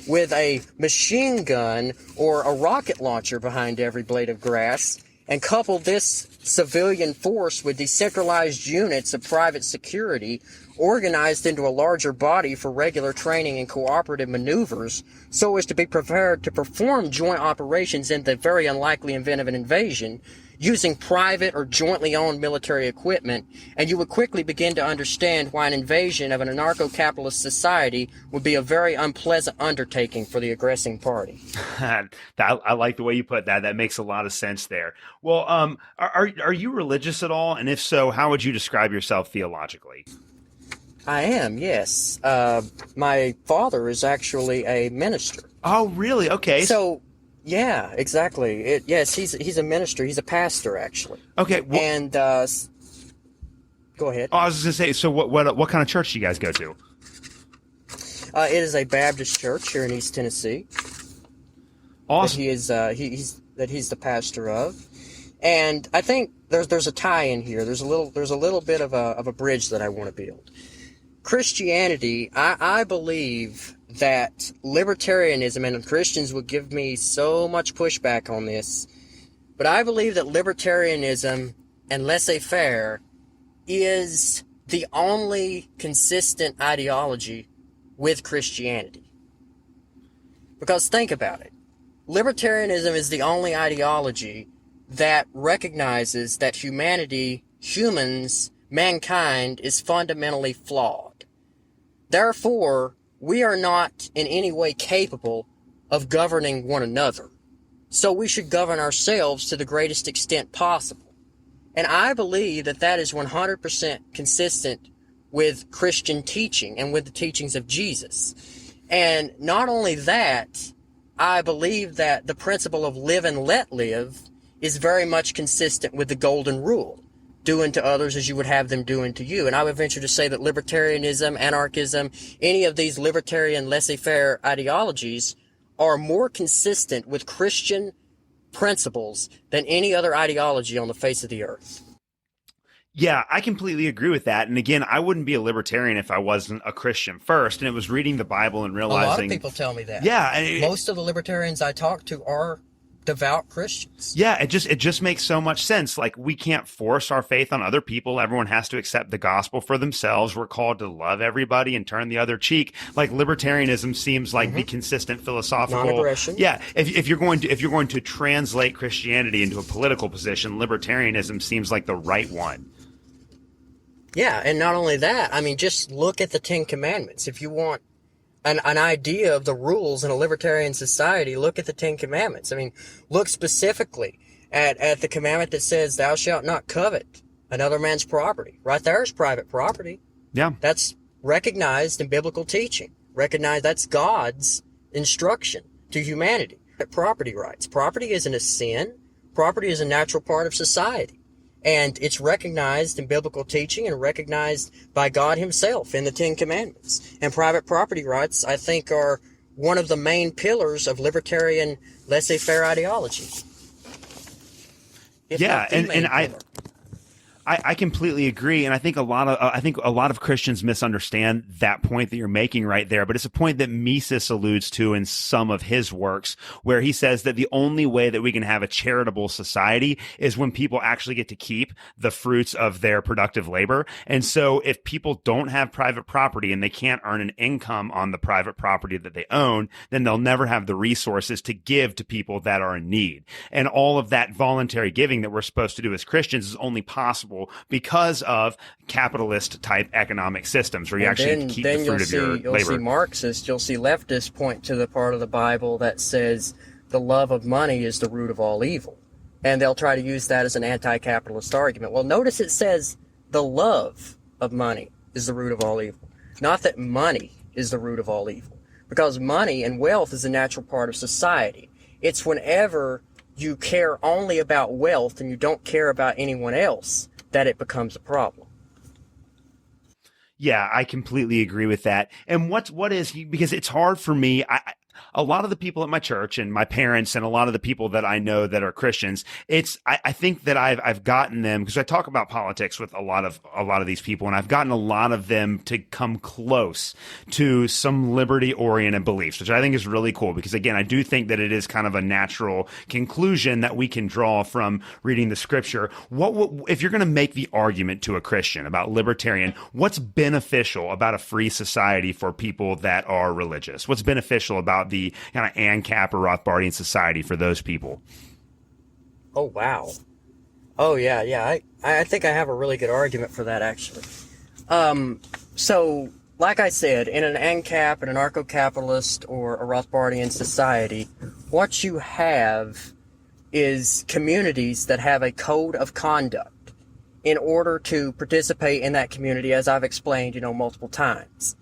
with a machine gun or a rocket launcher behind every blade of grass, and couple this civilian force with decentralized units of private security organized into a larger body for regular training and cooperative maneuvers so as to be prepared to perform joint operations in the very unlikely event of an invasion using private or jointly owned military equipment, and you would quickly begin to understand why an invasion of an anarcho-capitalist society would be a very unpleasant undertaking for the aggressing party. I like the way you put that. That makes a lot of sense there. Well, are you religious at all? And if so, how would you describe yourself theologically? I am, yes. My father is actually a minister. Oh, really? Okay. So, yeah, exactly. Yes, he's a minister. He's a pastor, actually. Okay. Well, and go ahead. Oh, I was just gonna say. So, what kind of church do you guys go to? It is a Baptist church here in East Tennessee. Awesome. That he's the pastor of, and I think there's a tie in here. There's a little bit of a bridge that I want to build. Christianity, I believe that libertarianism, and Christians would give me so much pushback on this, but I believe that libertarianism and laissez-faire is the only consistent ideology with Christianity. Because think about it. Libertarianism is the only ideology that recognizes that mankind is fundamentally flawed. Therefore, we are not in any way capable of governing one another. So we should govern ourselves to the greatest extent possible. And I believe that that is 100% consistent with Christian teaching and with the teachings of Jesus. And not only that, I believe that the principle of live and let live is very much consistent with the golden rule. Do unto others as you would have them do unto you. And I would venture to say that libertarianism, anarchism, any of these libertarian laissez-faire ideologies are more consistent with Christian principles than any other ideology on the face of the earth. Yeah, I completely agree with that. And again, I wouldn't be a libertarian if I wasn't a Christian first. And it was reading the Bible and realizing... A lot of people tell me that. Yeah. Most of the libertarians I talk to are devout Christians. Yeah, it just makes so much sense. Like, we can't force our faith on other people. Everyone has to accept the gospel for themselves. We're called to love everybody and turn the other cheek. Like, libertarianism seems like the consistent philosophical... Non-aggression. Yeah, if you're going to translate Christianity into a political position, libertarianism seems like the right one. Yeah, and not only that, I mean, just look at the Ten Commandments. If you want an idea of the rules in a libertarian society, look at the Ten Commandments. I mean, look specifically at the commandment that says, thou shalt not covet another man's property. Right there is private property. Yeah. That's recognized in biblical teaching. Recognize that's God's instruction to humanity. Property rights. Property isn't a sin. Property is a natural part of society. And it's recognized in biblical teaching and recognized by God himself in the Ten Commandments. And private property rights, I think, are one of the main pillars of libertarian laissez-faire ideology. Yeah, and I completely agree, and I think a lot of Christians misunderstand that point that you're making right there. But it's a point that Mises alludes to in some of his works, where he says that the only way that we can have a charitable society is when people actually get to keep the fruits of their productive labor. And so, if people don't have private property and they can't earn an income on the private property that they own, then they'll never have the resources to give to people that are in need. And all of that voluntary giving that we're supposed to do as Christians is only possible because of capitalist type economic systems where you actually keep the fruit of your labor. You'll see Marxists, you'll see leftists point to the part of the Bible that says the love of money is the root of all evil. And they'll try to use that as an anti-capitalist argument. Well, notice it says the love of money is the root of all evil. Not that money is the root of all evil. Because money and wealth is a natural part of society. It's whenever you care only about wealth and you don't care about anyone else that it becomes a problem. Yeah, I completely agree with that. And what is, because it's hard for me, a lot of the people at my church and my parents and a lot of the people that I know that are Christians, I think that I've gotten them, because I talk about politics with a lot of these people, and I've gotten a lot of them to come close to some liberty-oriented beliefs, which I think is really cool, because again, I do think that it is kind of a natural conclusion that we can draw from reading the scripture. If you're going to make the argument to a Christian about libertarian, what's beneficial about a free society for people that are religious? What's beneficial about the kind of ANCAP or Rothbardian society for those people? Oh, wow. Oh, yeah. I think I have a really good argument for that, actually. So, like I said, in an ANCAP, an anarcho-capitalist, or a Rothbardian society, what you have is communities that have a code of conduct in order to participate in that community, as I've explained, multiple times.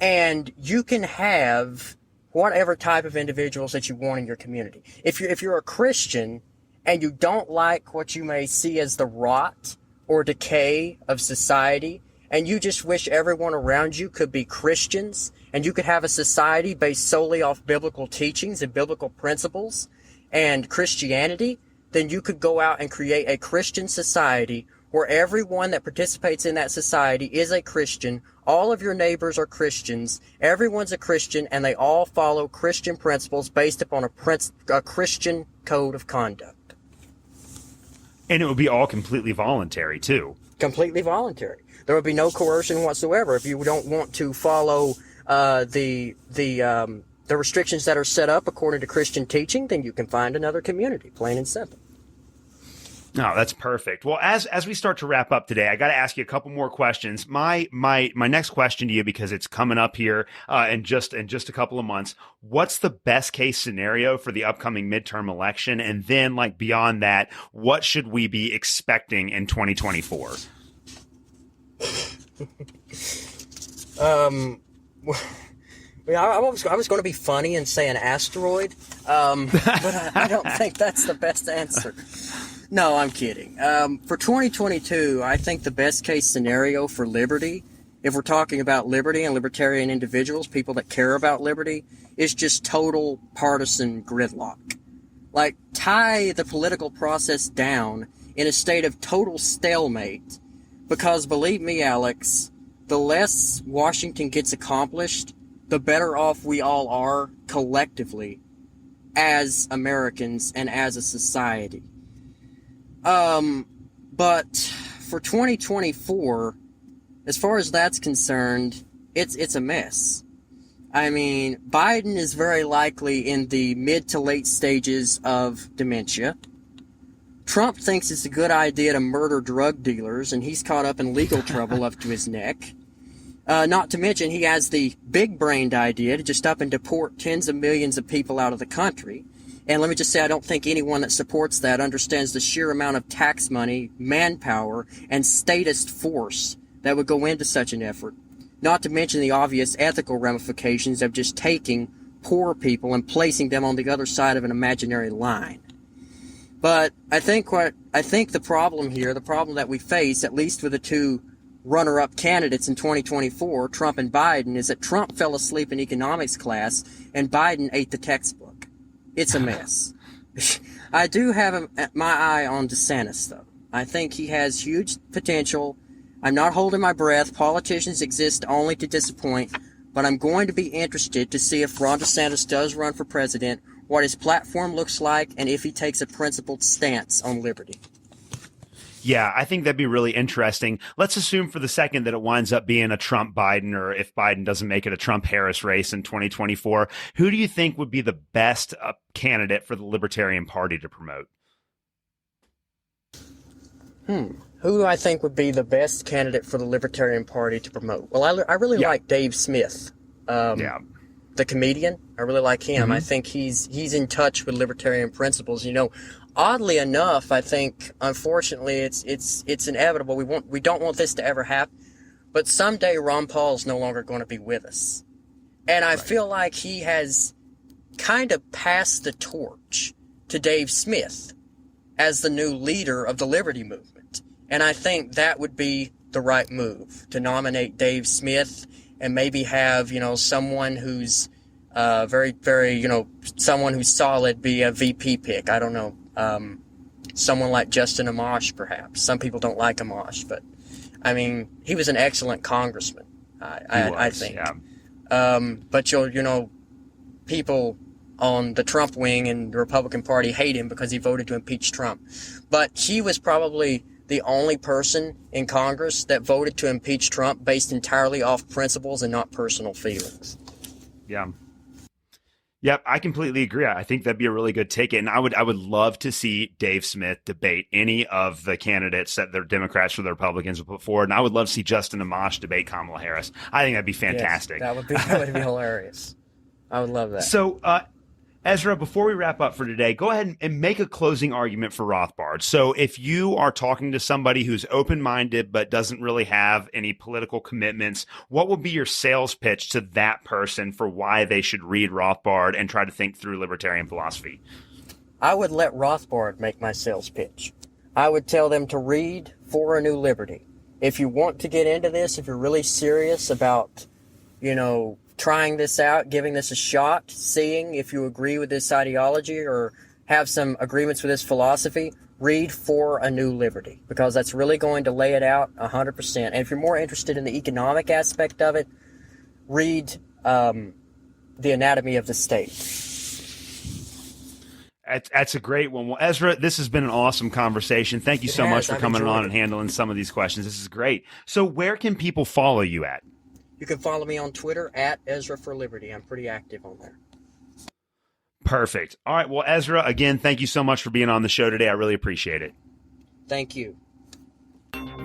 And you can have whatever type of individuals that you want in your community. If you're a Christian and you don't like what you may see as the rot or decay of society, and you just wish everyone around you could be Christians, and you could have a society based solely off biblical teachings and biblical principles and Christianity, then you could go out and create a Christian society where everyone that participates in that society is a Christian. All of your neighbors are Christians. Everyone's a Christian, and they all follow Christian principles based upon a Christian code of conduct. And it would be all completely voluntary, too. Completely voluntary. There would be no coercion whatsoever. If you don't want to follow the restrictions that are set up according to Christian teaching, then you can find another community, plain and simple. No, that's perfect. Well, as we start to wrap up today, I got to ask you a couple more questions. My next question to you, because it's coming up here in just a couple of months. What's the best case scenario for the upcoming midterm election, and then like beyond that, what should we be expecting in 2024? I was going to be funny and say an asteroid, but I don't think that's the best answer. No, I'm kidding. For 2022, I think the best case scenario for liberty, if we're talking about liberty and libertarian individuals, people that care about liberty, is just total partisan gridlock. Like, tie the political process down in a state of total stalemate, because believe me, Alex, the less Washington gets accomplished, the better off we all are collectively as Americans and as a society. But for 2024, as far as that's concerned, it's a mess. I mean, Biden is very likely in the mid to late stages of dementia. Trump thinks it's a good idea to murder drug dealers, and he's caught up in legal trouble up to his neck. Not to mention, he has the big-brained idea to just up and deport tens of millions of people out of the country. And let me just say, I don't think anyone that supports that understands the sheer amount of tax money, manpower, and statist force that would go into such an effort. Not to mention the obvious ethical ramifications of just taking poor people and placing them on the other side of an imaginary line. But I think the problem here, the problem that we face, at least with the two runner-up candidates in 2024, Trump and Biden, is that Trump fell asleep in economics class and Biden ate the textbook. It's a mess. I do have my eye on DeSantis, though. I think he has huge potential. I'm not holding my breath. Politicians exist only to disappoint. But I'm going to be interested to see if Ron DeSantis does run for president, what his platform looks like, and if he takes a principled stance on liberty. Yeah, I think that'd be really interesting. Let's assume for the second that it winds up being a Trump-Biden, or if Biden doesn't make it a Trump-Harris race in 2024. Who do you think would be the best candidate for the Libertarian Party to promote? Who do I think would be the best candidate for the Libertarian Party to promote? Well, I really like Dave Smith, the comedian. I really like him. Mm-hmm. I think he's in touch with libertarian principles. You know, oddly enough, I think, unfortunately, it's inevitable. We don't want this to ever happen. But someday Ron Paul's no longer going to be with us. And I feel like he has kind of passed the torch to Dave Smith as the new leader of the liberty movement. And I think that would be the right move, to nominate Dave Smith and maybe have, someone who's very, very, someone who's solid be a VP pick. I don't know. Someone like Justin Amash, perhaps. Some people don't like Amash, but, I mean, he was an excellent congressman, I think. Yeah. But, people on the Trump wing and the Republican Party hate him because he voted to impeach Trump. But he was probably the only person in Congress that voted to impeach Trump based entirely off principles and not personal feelings. Yeah. Yep, I completely agree. I think that'd be a really good ticket, and I would love to see Dave Smith debate any of the candidates that the Democrats or the Republicans would put forward, and I would love to see Justin Amash debate Kamala Harris. I think that'd be fantastic. Yes, that would be hilarious. I would love that. So, Ezra, before we wrap up for today, go ahead and make a closing argument for Rothbard. So if you are talking to somebody who's open-minded but doesn't really have any political commitments, what would be your sales pitch to that person for why they should read Rothbard and try to think through libertarian philosophy? I would let Rothbard make my sales pitch. I would tell them to read For a New Liberty. If you want to get into this, if you're really serious about, trying this out, giving this a shot, seeing if you agree with this ideology or have some agreements with this philosophy, read For a New Liberty, because that's really going to lay it out 100%. And if you're more interested in the economic aspect of it, read The Anatomy of the State. That's a great one. Well, Ezra, this has been an awesome conversation. Thank you so much for coming on and handling some of these questions. This is great. So where can people follow you at? You can follow me on Twitter at Ezra for Liberty. I'm pretty active on there. Perfect. All right. Well, Ezra, again, thank you so much for being on the show today. I really appreciate it. Thank you.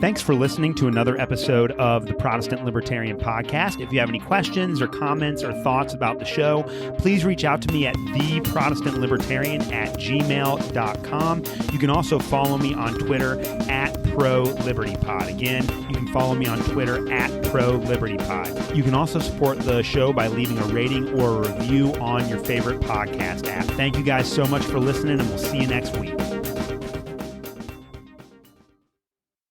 Thanks for listening to another episode of the Protestant Libertarian Podcast. If you have any questions or comments or thoughts about the show, please reach out to me at theprotestantlibertarian@gmail.com. You can also follow me on Twitter at ProLibertyPod. Again, you can follow me on Twitter at ProLibertyPod. You can also support the show by leaving a rating or a review on your favorite podcast app. Thank you guys so much for listening, and we'll see you next week.